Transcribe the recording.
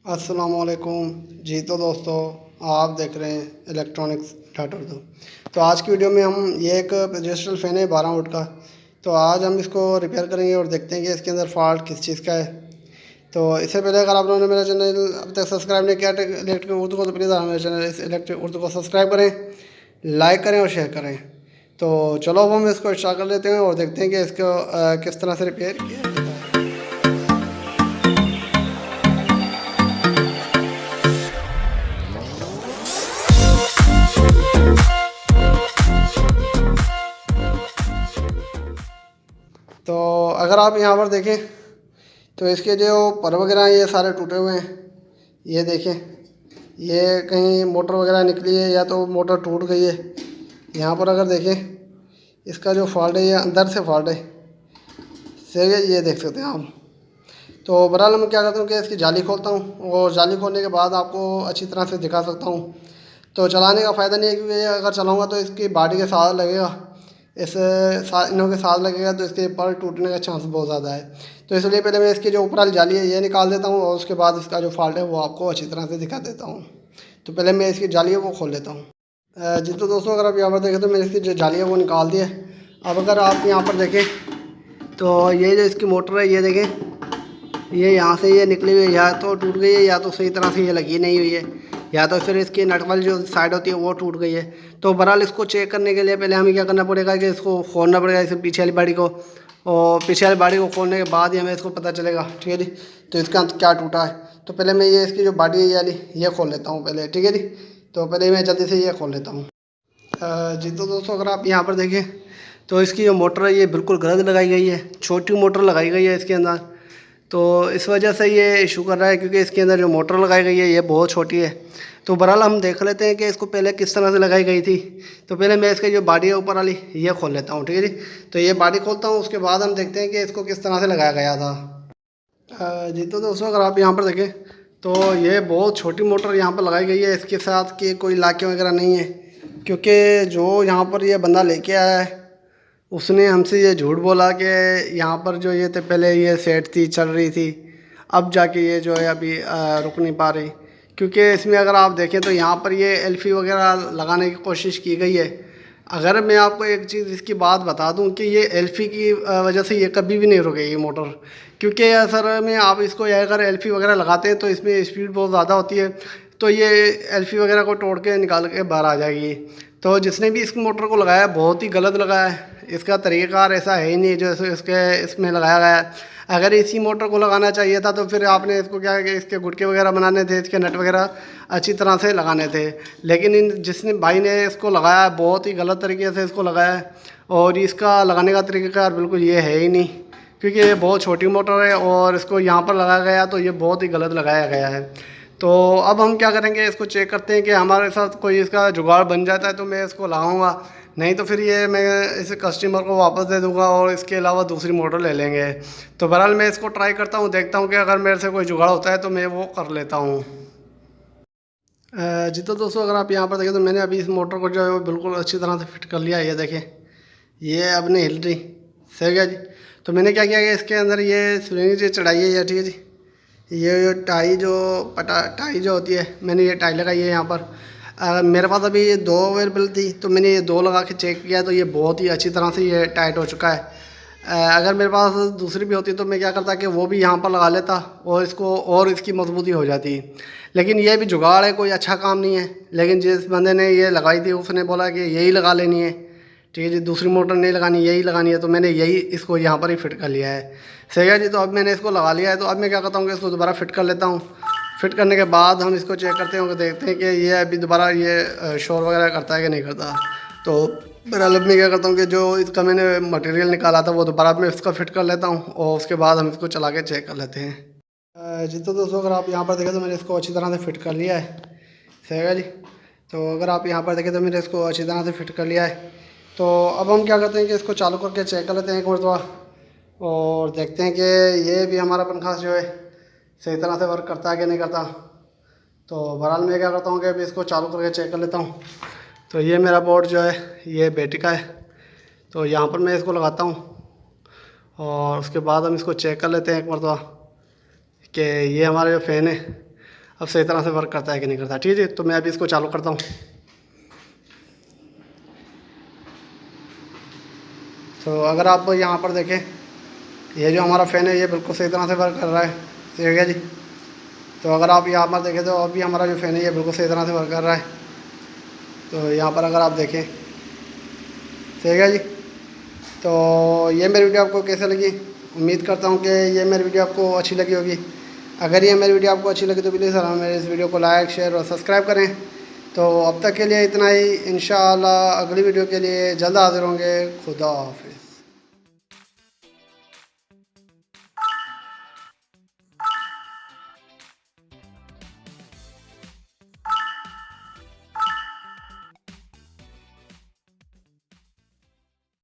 अस्सलामुअलैकुम जी। तो दोस्तों, आप देख रहे हैं इलेक्ट्रॉनिक्स डाटर तो आज की वीडियो में हम ये एक पेडेस्ट्रियल फ़ैन है 12 वोल्ट का। तो आज हम इसको रिपेयर करेंगे और देखते हैं कि इसके अंदर फॉल्ट किस चीज़ का है। तो इससे पहले अगर आप लोगों ने मेरा चैनल अभी तक सब्सक्राइब नहीं किया इलेक्ट्रिक उर्दू को, तो प्लीज़ मेरे चैनल इस इलेक्ट्रिक उर्दू को सब्सक्राइब करें, लाइक करें और शेयर करें। तो चलो अब हम इसको स्टार्ट कर लेते हैं और देखते हैं कि इसको किस तरह से रिपेयर किया जाता है। तो अगर आप यहाँ पर देखें तो इसके जो पर वगैरह हैं ये सारे टूटे हुए हैं। ये देखें, ये कहीं मोटर वगैरह निकली है या तो मोटर टूट गई है। यहाँ पर अगर देखें इसका जो फॉल्ट है ये अंदर से फॉल्ट है, सही है, ये देख सकते हैं आप। तो बहरहाल मैं क्या करता हूँ कि इसकी जाली खोलता हूँ और जाली खोलने के बाद आपको अच्छी तरह से दिखा सकता हूँ। तो चलाने का फ़ायदा नहीं है, क्योंकि अगर चलाऊँगा तो इसकी बॉडी के साथ लगेगा, इस इनों के साथ लगेगा, तो इसके पर टूटने का चांस बहुत ज़्यादा है। तो इसलिए पहले मैं इसकी जो ऊपर वाली जाली है ये निकाल देता हूँ और उसके बाद इसका जो फॉल्ट है वो आपको अच्छी तरह से दिखा देता हूँ। तो पहले मैं इसकी जाली है वो खोल लेता हूँ। जी तो दोस्तों, अगर आप यहाँ पर देखें तो मैंने इसकी जो जाली है वो निकाल दी है। अब अगर आप यहाँ पर देखें तो ये जो इसकी मोटर है ये देखें, ये यहाँ से ये निकली हुई है, या तो टूट गई है या तो सही तरह से ये लगी नहीं हुई है, या तो फिर इसकी नट वाली जो साइड होती है वो टूट गई है। तो बहरहाल इसको चेक करने के लिए पहले हमें क्या करना पड़ेगा कि इसको खोलना पड़ेगा, इसे पीछे वाली बाड़ी को, और पीछे वाली बाड़ी को खोलने के बाद ही हमें इसको पता चलेगा, ठीक है जी, तो इसका क्या टूटा है। तो पहले मैं ये इसकी जो बाड़ी है ये वाली ये खोल लेता हूँ पहले, ठीक है जी। तो पहले मैं जल्दी से ये खोल लेता हूँ। जी तो दोस्तों, अगर आप यहाँ पर देखें तो इसकी जो मोटर है ये बिल्कुल गलत लगाई गई है, छोटी मोटर लगाई गई है इसके अंदर। तो इस वजह से ये इशू कर रहा है, क्योंकि इसके अंदर जो मोटर लगाई गई है ये बहुत छोटी है। तो बहरहाल हम देख लेते हैं कि इसको पहले किस तरह से लगाई गई थी। तो पहले मैं इसकी जो बॉडी है ऊपर वाली ये खोल लेता हूँ, ठीक है जी। तो ये बॉडी खोलता हूँ, उसके बाद हम देखते हैं कि इसको किस तरह से लगाया गया था। जी तो दोस्तों, अगर आप यहाँ पर देखें तो ये बहुत छोटी मोटर यहाँ पर लगाई गई है, इसके साथ कि कोई लाके वगैरह नहीं है, क्योंकि जो यहाँ पर ये बंदा लेके आया है उसने हमसे ये झूठ बोला कि यहाँ पर जो ये थे पहले ये सेट थी, चल रही थी, अब जाके ये जो है अभी रुक नहीं पा रही। क्योंकि इसमें अगर आप देखें तो यहाँ पर ये एल्फी वगैरह लगाने की कोशिश की गई है। अगर मैं आपको एक चीज़ इसकी बात बता दूं कि ये एल्फी की वजह से ये कभी भी नहीं रुकेगी मोटर, क्योंकि असल में आप इसको अगर एल्फी वगैरह लगाते हैं तो इसमें स्पीड बहुत ज़्यादा होती है, तो ये एल्फी वगैरह को तोड़ के निकाल के बाहर आ जाएगी। तो जिसने भी इस मोटर को लगाया बहुत ही गलत लगाया है, इसका तरीक़ाकार ऐसा है ही नहीं जैसे इसके इसमें लगाया गया है। अगर इसी मोटर को लगाना चाहिए था तो फिर आपने इसको क्या है कि इसके गुटके वगैरह बनाने थे, इसके नट वगैरह अच्छी तरह से लगाने थे। लेकिन इन जिसने भाई ने इसको लगाया है बहुत ही गलत तरीके से इसको लगाया है, और इसका लगाने का तरीक़ाकार बिल्कुल ये है ही नहीं, क्योंकि ये बहुत छोटी मोटर है और इसको यहाँ पर लगाया गया तो ये बहुत ही गलत लगाया गया है। तो अब हम क्या करेंगे, इसको चेक करते हैं कि हमारे साथ कोई इसका जुगाड़ बन जाता है तो मैं इसको लगाऊंगा, नहीं तो फिर ये मैं इस कस्टमर को वापस दे दूंगा और इसके अलावा दूसरी मोटर ले लेंगे। तो बहरहाल मैं इसको ट्राई करता हूँ, देखता हूँ कि अगर मेरे से कोई जुगाड़ होता है तो मैं वो कर लेता हूँ। जी तो दोस्तों, अगर आप यहाँ पर देखें तो मैंने अभी इस मोटर को जो है वो बिल्कुल अच्छी तरह से फिट कर लिया है। ये देखें, ये अब नहीं हिल रही, सही है जी। तो मैंने क्या किया कि इसके अंदर ये स्प्रिंग जो चढ़ाई है, ठीक है जी, ये टाई जो टाई जो होती है मैंने ये टाई लगाई है यहाँ पर। मेरे पास अभी ये 2 अवेलेबल थी तो मैंने ये 2 लगा के चेक किया तो ये बहुत ही अच्छी तरह से ये टाइट हो चुका है। अगर मेरे पास दूसरी भी होती तो मैं क्या करता कि वो भी यहाँ पर लगा लेता और इसको और इसकी मजबूती हो जाती। लेकिन ये भी जुगाड़ है, कोई अच्छा काम नहीं है। लेकिन जिस बंदे ने ये लगाई थी उसने बोला कि यही लगा लेनी है, ठीक है जी, दूसरी मोटर नहीं लगानी, यही लगानी है, तो मैंने यही इसको यहाँ पर ही फिट कर लिया है। सही है जी। तो अब मैंने इसको लगा लिया है, तो अब मैं क्या करता हूँ कि इसको दोबारा फिट कर लेता हूँ। फिट करने के बाद हम इसको चेक करते हैं, देखते हैं कि ये अभी दोबारा ये शोर वगैरह करता है कि नहीं करता। तो बहरहाल मैं क्या करता हूँ कि जो इसका मैंने मटेरियल निकाला था वो दोबारा मैं इसका फिट कर लेता हूँ और उसके बाद हम इसको चला के चेक कर लेते हैं। जी तो दोस्तों, अगर आप यहाँ पर देखें तो मैंने इसको अच्छी तरह से फिट कर लिया है, सही है जी। तो अगर आप यहाँ पर देखें तो मैंने इसको अच्छी तरह से फिट कर लिया है। तो अब हम क्या करते हैं कि इसको चालू करके चेक कर लेते हैं एक मरतबा, और देखते हैं कि ये भी हमारा पंखा जो है सही तरह से वर्क करता है कि नहीं करता। तो बहरहाल मैं क्या करता हूँ कि अभी इसको चालू करके चेक कर लेता हूँ। तो ये मेरा बोर्ड जो है ये बैटरी का है, तो यहाँ पर मैं इसको लगाता हूँ और उसके बाद हम इसको चेक कर लेते हैं एक मरतबा कि ये हमारा जो फ़ैन है अब सही तरह से वर्क करता है कि नहीं करता। ठीक है जी, तो मैं अभी इसको चालू करता हूँ। तो अगर आप यहाँ पर देखें, ये जो हमारा फ़ैन है ये बिल्कुल सही तरह से वर्क कर रहा है। ठीक है जी, तो अगर आप यहाँ पर देखें तो अभी हमारा जो फ़ैन है ये बिल्कुल सही तरह से वर्क कर रहा है। तो यहाँ पर अगर आप देखें, ठीक है जी। तो ये मेरी वीडियो आपको कैसे लगी, उम्मीद करता हूँ कि ये मेरी वीडियो आपको अच्छी लगी होगी। अगर ये मेरी वीडियो आपको अच्छी लगी तो प्लीज़ मेरे इस वीडियो को लाइक, शेयर और सब्सक्राइब करें। तो अब तक के लिए इतना ही। इंशाअल्लाह अगली वीडियो के लिए जल्द हाज़िर होंगे। खुदा हाफ़िज़।